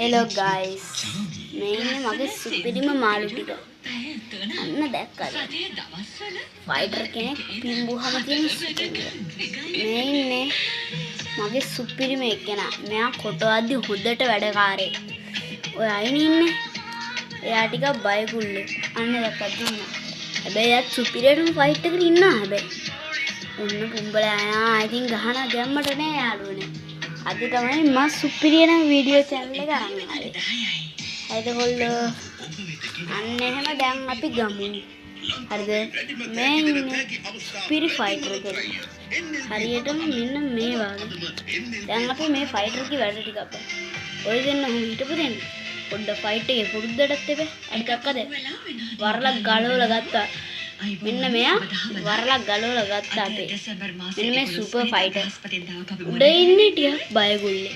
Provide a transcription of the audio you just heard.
Hello guys. මේ ඉන්නේ මගේ සුපිරිම මාළු ටික. අන්න දැක්කද? ෆයිටර් කෙනෙක් පිඹුහම තියෙන මේ ඉන්නේ මගේ සුපිරිම එක්කෙනා. මෙයා කොටවද්දි හොදට වැඩකාරේ. ඔය අයිනේ ඉන්නේ. එයා ටිකක් බයකුල්ලේ. අන්න දැක්කද දුන්න. හැබැයි එයා සුපිරියටම ෆයිට් එකකට ඉන්නවා හැබැයි. ඔන්න පුඹලා ආ ඉතින් ගහන ගැම්මට නෑ යාළුවනේ. අද තමයි මම සුපිරිය නම් වීඩියෝ channel එක අරන් ආවේ. හරිද කොල්ලෝ? අන්න එහෙම දැන් අපි ගමු. හරිද? මේ ඉන්නේ සුපිරි ෆයිටර් කෙනෙක්. හරියටම මෙන්න මේ වගේ. දැන් අපි මේ ෆයිටර් කි වැඩ ටික අපේ. ඔය දෙන්න හිටපු දෙන්න. පොඩ්ඩ ෆයිට් එකේ පුරුද්දටත් එපේ. අර දැක්කද? වරලක් ගලවලා ගත්තා. මෙන්න මෙයා වරලක් ගලවලා ගත්තා අපේ. මෙන්න මේ සුපර් ෆයිටර්. උඩ ඉන්නේ ටිකක් බයගුල්ලේ.